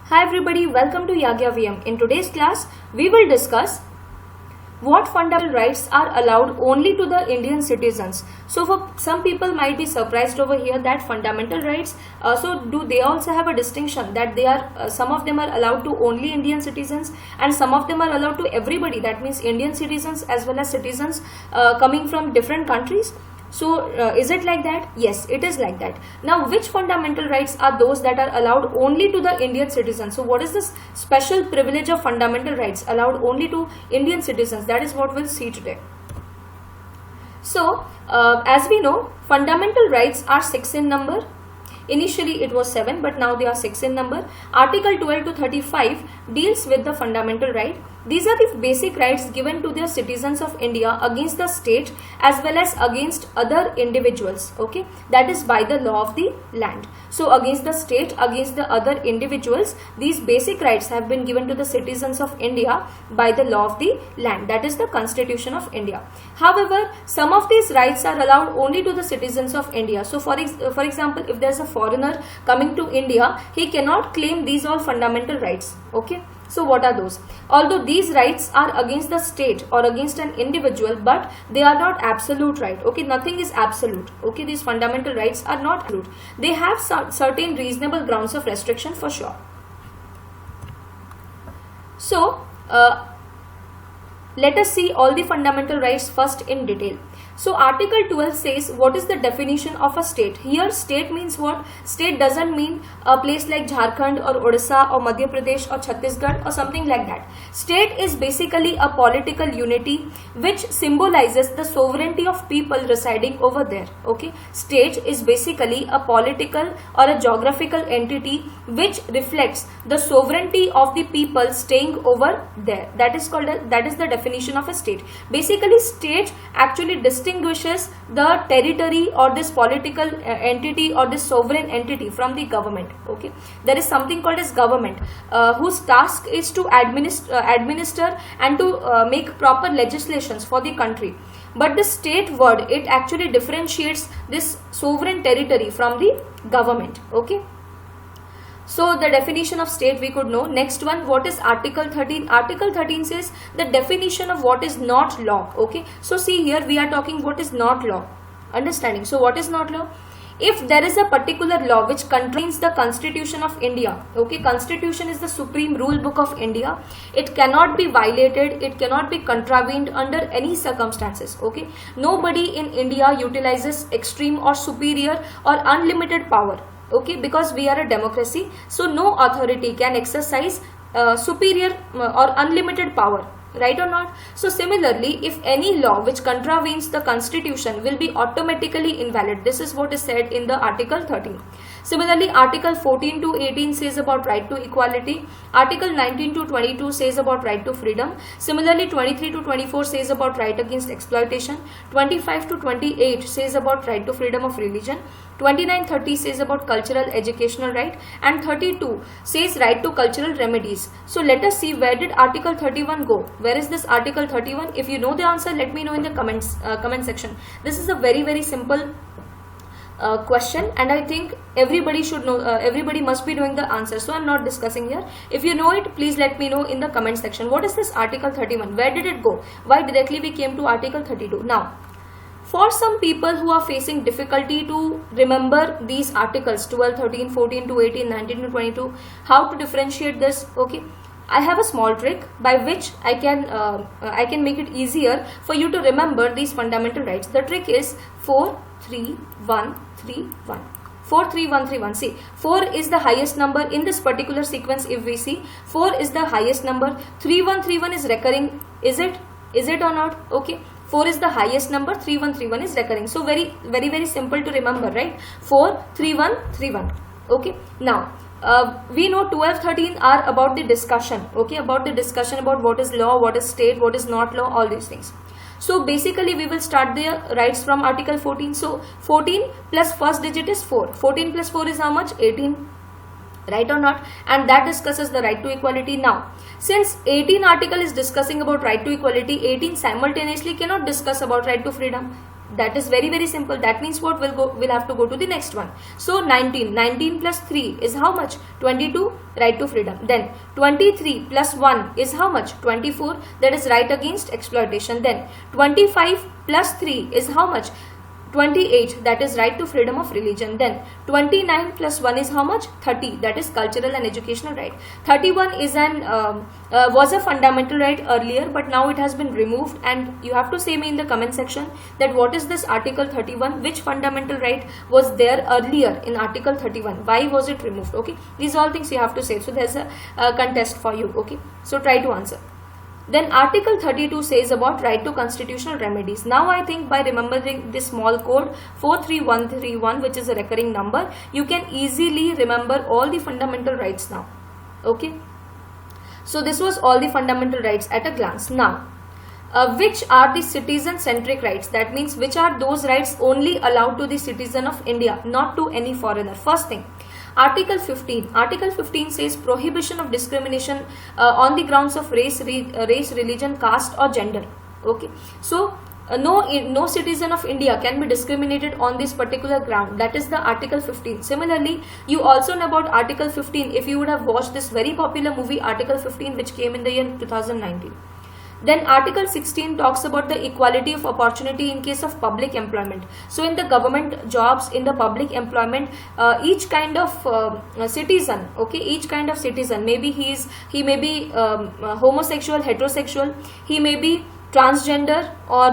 Hi everybody, welcome to Yagya VM. In today's class, we will discuss what fundamental rights are allowed only to the Indian citizens. So for some people might be surprised over here that fundamental rights, so do they also have a distinction that they are, some of them are allowed to only Indian citizens and some of them are allowed to everybody. That means Indian citizens as well as citizens coming from different countries. So is it like that? Yes, it is like that. Now, which fundamental rights are those that are allowed only to the Indian citizens? So what is this special privilege of fundamental rights allowed only to Indian citizens? That is what we'll see today. So as we know, fundamental rights are 6 in number. Initially it was 7, but now they are 6 in number. Article 12 to 35 deals with the fundamental right. These are the basic rights given to the citizens of India against the state as well as against other individuals. Okay, that is by the law of the land. So against the state, against the other individuals, these basic rights have been given to the citizens of India by the law of the land. That is the Constitution of India. However, some of these rights are allowed only to the citizens of India. So for example, if there is a foreigner coming to India, he cannot claim these all fundamental rights. Okay. So what are those? Although these rights are against the state or against an individual, but they are not absolute right. Okay, nothing is absolute. Okay, these fundamental rights are not absolute. They have some certain reasonable grounds of restriction for sure. So let us see all the fundamental rights first in detail. So Article 12 says what is the definition of a state. Here state means what? State doesn't mean a place like Jharkhand or Odisha or Madhya Pradesh or Chhattisgarh or something like that. State is basically a political unity which symbolizes the sovereignty of people residing over there. Okay, state is basically a political or a geographical entity which reflects the sovereignty of the people staying over there. That is the definition of a state. Basically, state actually distinguishes the territory or this political entity or this sovereign entity from the government. Okay, there is something called as government whose task is to administer and to make proper legislations for the country. But the state word, it actually differentiates this sovereign territory from the government. Okay. So the definition of state we could know. Next one, what is Article 13? Article 13 says the definition of what is not law. Okay. So see here we are talking what is not law. Understanding. So what is not law? If there is a particular law which contains the Constitution of India, okay, Constitution is the supreme rule book of India, it cannot be violated, it cannot be contravened under any circumstances. Okay, nobody in India utilizes extreme or superior or unlimited power. Okay, because we are a democracy, so no authority can exercise superior or unlimited power. Right or not? So similarly, if any law which contravenes the Constitution will be automatically invalid. This is what is said in the Article 13. Similarly, Article 14 to 18 says about right to equality. Article 19 to 22 says about right to freedom. Similarly, 23 to 24 says about right against exploitation. 25 to 28 says about right to freedom of religion. 29-30 says about cultural educational right, and 32 says right to cultural remedies. So let us see, where did Article 31 go? Where is this Article 31? If you know the answer, let me know in the comment section. This is a very simple question, and I think everybody should know, everybody must be knowing the answer, so I'm not discussing here. If you know it, please let me know in the comment section. What is this Article 31? Where did it go? Why directly we came to Article 32? Now, for some people who are facing difficulty to remember these articles 12, 13, 14 to 18, 19 to 22, how to differentiate this? Okay, I have a small trick by which I can make it easier for you to remember these fundamental rights. The trick is 4, 3, 1, 3, 1. 4, 3, 1, 3, 1. See, 4 is the highest number in this particular sequence. If we see, 4 is the highest number. 3, 1, 3, 1 is recurring. Is it or not? Okay. 4 is the highest number, 3, 1, 3, 1 is recurring. So very simple to remember, right? 4, 3, 1, 3, 1. Okay. Now, we know 12, 13 are about the discussion. Okay, about the discussion about what is law, what is state, what is not law, all these things. So basically we will start the rights from Article 14. So 14 plus first digit is 4. 14 plus 4 is how much? 18. Right or not? And that discusses the right to equality. Now, since 18 article is discussing about right to equality, 18 simultaneously cannot discuss about right to freedom. That is very, very simple. That means what? We'll have to go to the next one. So 19 plus 3 is how much? 22, right to freedom. Then 23 plus 1 is how much? 24, that is right against exploitation. Then 25 plus 3 is how much? 28, that is right to freedom of religion. Then 29 plus 1 is how much? 30, that is cultural and educational right. 31 is was a fundamental right earlier, but now it has been removed, and you have to say me in the comment section that what is this article 31, which fundamental right was there earlier in article 31, why was it removed? Okay, these are all things you have to say. So there's a contest for you. Okay, so try to answer. Then article 32 says about right to constitutional remedies. Now I think by remembering this small code 43131, which is a recurring number, you can easily remember all the fundamental rights now. Okay, so this was all the fundamental rights at a glance. Now which are the citizen centric rights? That means which are those rights only allowed to the citizen of India, not to any foreigner. First thing, Article 15. Article 15 says prohibition of discrimination on the grounds of race, religion, caste or gender. Okay, so no citizen of India can be discriminated on this particular ground. That is the Article 15. Similarly, you also know about Article 15 if you would have watched this very popular movie Article 15, which came in the year 2019. Then Article 16 talks about the equality of opportunity in case of public employment. So in the government jobs, in the public employment, each kind of citizen, okay, each kind of citizen, maybe he may be homosexual, heterosexual, he may be transgender or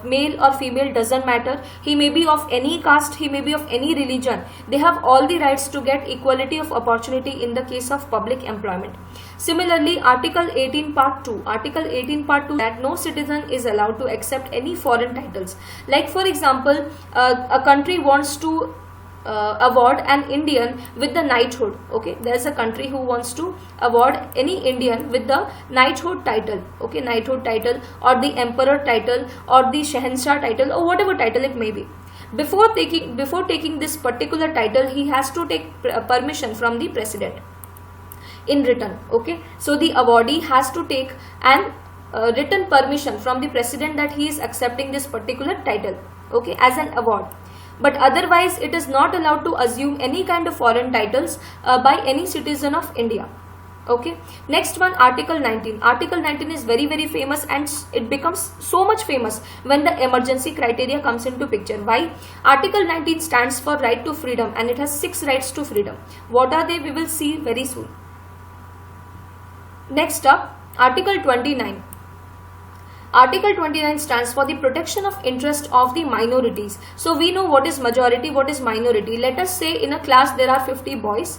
male or female, doesn't matter, he may be of any caste, he may be of any religion, they have all the rights to get equality of opportunity in the case of public employment. Similarly, Article 18 Part 2. Article 18 Part 2 that no citizen is allowed to accept any foreign titles. Like for example, a country wants to award an Indian with the knighthood. Okay, there is a country who wants to award any Indian with the knighthood title. Okay, knighthood title or the emperor title or the Shahanshah title or whatever title it may be. Before taking this particular title, he has to take permission from the president in written. Okay, so the awardee has to take an written permission from the president that he is accepting this particular title, okay, as an award. But otherwise it is not allowed to assume any kind of foreign titles by any citizen of India. Okay, next one, Article 19. Article 19 is very, very famous, and it becomes so much famous when the emergency criteria comes into picture. Why? Article 19 stands for right to freedom, and it has 6 rights to freedom. What are they? We will see very soon. Next up, Article 29. Article 29 stands for the protection of interest of the minorities. So we know what is majority, what is minority. Let us say in a class there are 50 boys.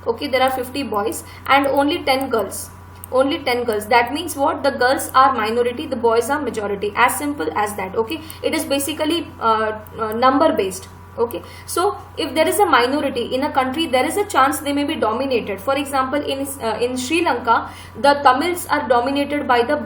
Okay, there are 50 boys and only 10 girls. Only 10 girls. That means what? The girls are minority, the boys are majority. As simple as that. Okay, it is basically number based. Okay, so if there is a minority in a country, there is a chance they may be dominated. For example, in Sri Lanka, the Tamils are dominated by the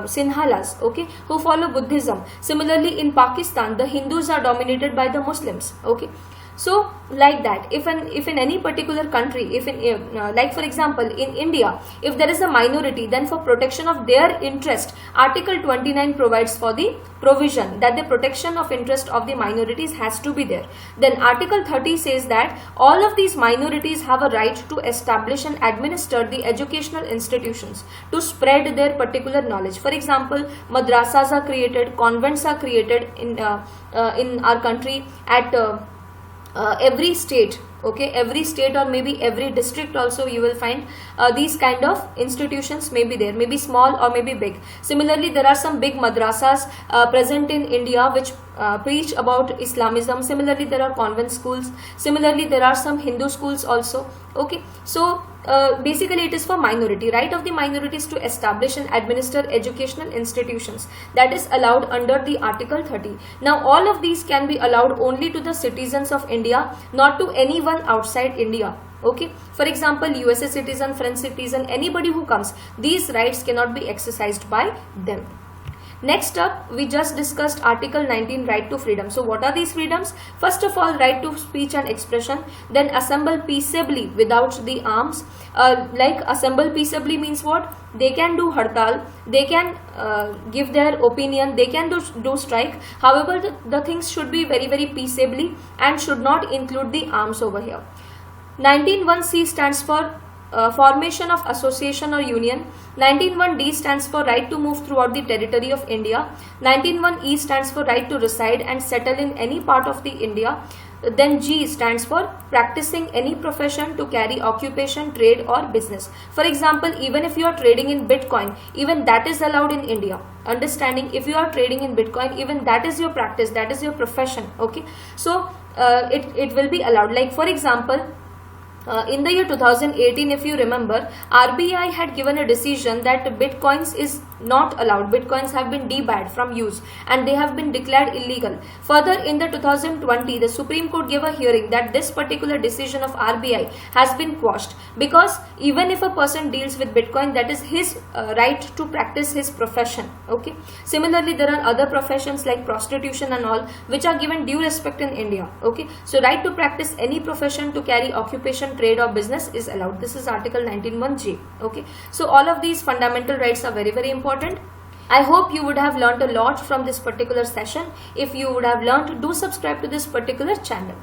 Sinhalas, okay, who follow Buddhism. Similarly, in Pakistan, the Hindus are dominated by the Muslims. Okay, so like that, if in any particular country, if in like for example in India, if there is a minority, then for protection of their interest, Article 29 provides for the provision that the protection of interest of the minorities has to be there. Then Article 30 says that all of these minorities have a right to establish and administer the educational institutions to spread their particular knowledge. For example, madrasas are created, convents are created in our country at every state. Okay, every state or maybe every district also you will find these kind of institutions may be there, maybe small or maybe big. Similarly, there are some big madrasas present in India which preach about Islamism. Similarly, there are convent schools. Similarly, there are some Hindu schools also. Okay, so basically it is for minority. Right of the minorities to establish and administer educational institutions, that is allowed under the Article 30. Now all of these can be allowed only to the citizens of India, not to anyone outside India. Okay, for example, USA citizen, French citizen, anybody who comes, these rights cannot be exercised by them. Next up, we just discussed Article 19, right to freedom. So what are these freedoms? First of all, right to speech and expression, then assemble peaceably without the arms. Like assemble peaceably means what? They can do hartal, they can give their opinion, they can do strike. However, the things should be very, very peaceably and should not include the arms over here. 19(1)(c) stands for formation of association or union. 19(1)(d) stands for right to move throughout the territory of India. 19(1)(e) stands for right to reside and settle in any part of the India. Then G stands for practicing any profession to carry occupation, trade or business. For example, even if you are trading in Bitcoin, even that is allowed in India. Understanding, if you are trading in Bitcoin, even that is your practice, that is your profession. Okay, so it will be allowed. Like for example, in the year 2018, if you remember, RBI had given a decision that bitcoins is not allowed. Bitcoins have been debarred from use and they have been declared illegal. Further, in the 2020, the Supreme Court gave a hearing that this particular decision of RBI has been quashed, because even if a person deals with Bitcoin, that is his right to practice his profession. Okay. Similarly, there are other professions like prostitution and all, which are given due respect in India. Okay. So right to practice any profession to carry occupation, trade or business is allowed. This is Article 19(1)(g). Okay. So all of these fundamental rights are very, very important. I hope you would have learned a lot from this particular session. If you would have learned, do subscribe to this particular channel.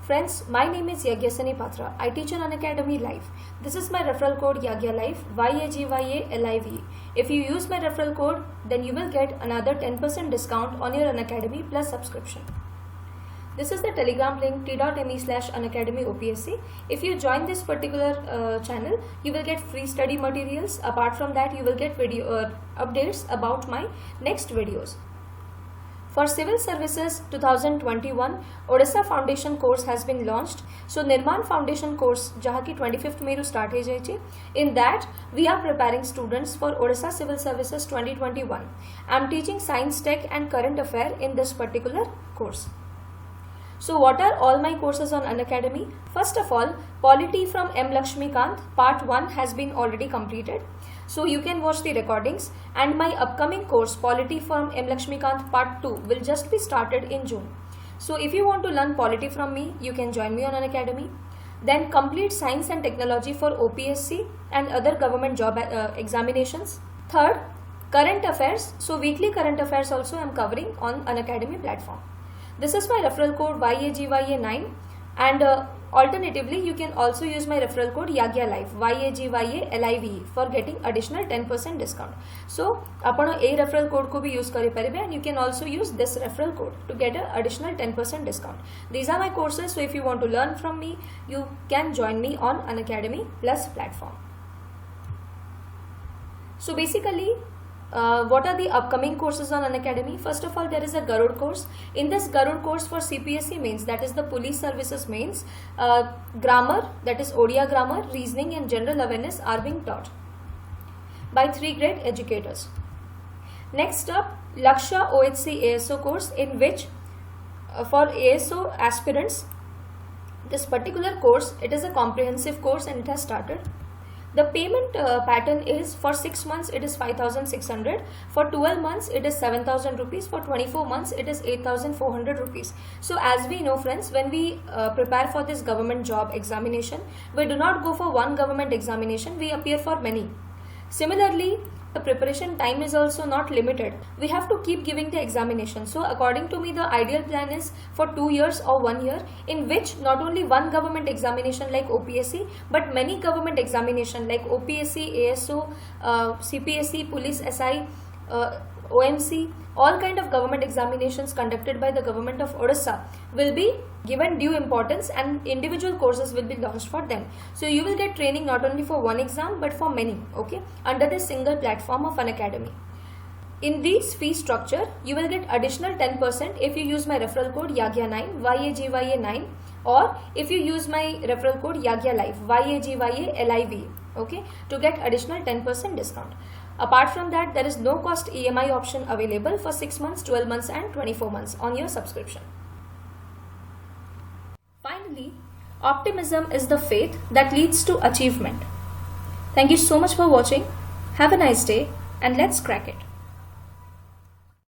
Friends, my name is Yagyasani Patra. I teach on Unacademy Live. This is my referral code YAGYALIVE, YAGYALIVE. If you use my referral code, then you will get another 10% discount on your Unacademy Plus subscription. This is the Telegram link t.me/unacademyopsc. If you join this particular channel, you will get free study materials. Apart from that, you will get video updates about my next videos. For Civil Services 2021, Odisha Foundation course has been launched. So Nirman Foundation course, jaha ki 25th May to start hai jaiche. In that, we are preparing students for Odisha Civil Services 2021. I am teaching science, tech and current affair in this particular course. So what are all my courses on Unacademy? First of all, Polity from M. Lakshmikant part 1 has been already completed. So you can watch the recordings, and my upcoming course Polity from M. Lakshmikant part 2 will just be started in June. So if you want to learn polity from me, you can join me on Unacademy. Then complete science and technology for OPSC and other government job examinations. Third, current affairs. So weekly current affairs also I am covering on Unacademy platform. This is my referral code YAGYA9, and alternatively you can also use my referral code YAGYALIVE, YAGYALIVE for getting additional 10% discount. So apna a referral code ko bhi use kari paribe, and you can also use this referral code to get an additional 10% discount. These are my courses, so if you want to learn from me, you can join me on Unacademy Plus platform. So basically, what are the upcoming courses on Unacademy? First of all, there is a Garud course. In this Garud course for CPSC mains, that is the police services mains, grammar, that is Odia grammar, reasoning and general awareness are being taught by 3 great educators. Next up, Laksha OHC ASO course, in which for ASO aspirants, this particular course, it is a comprehensive course and it has started. The payment pattern is for 6 months it is 5,600, for 12 months it is 7,000 rupees, for 24 months it is 8,400 rupees. So as we know friends, when we prepare for this government job examination, we do not go for one government examination, we appear for many. Similarly, the preparation time is also not limited. We have to keep giving the examination. So according to me, the ideal plan is for 2 years or 1 year, in which not only one government examination like OPSC, but many government examination like OPSC, ASO, CPSC, Police SI, OMC, all kind of government examinations conducted by the government of Odisha will be given due importance, and individual courses will be launched for them. So you will get training not only for one exam but for many, okay, under this single platform of Unacademy. In this fee structure, you will get additional 10% if you use my referral code YAGYA9, YAGYA9, or if you use my referral code YAGYALIVE, YAGYALIVE, okay, to get additional 10% discount. Apart from that, there is no cost EMI option available for 6 months, 12 months and 24 months on your subscription. Finally, optimism is the faith that leads to achievement. Thank you so much for watching. Have a nice day and let's crack it.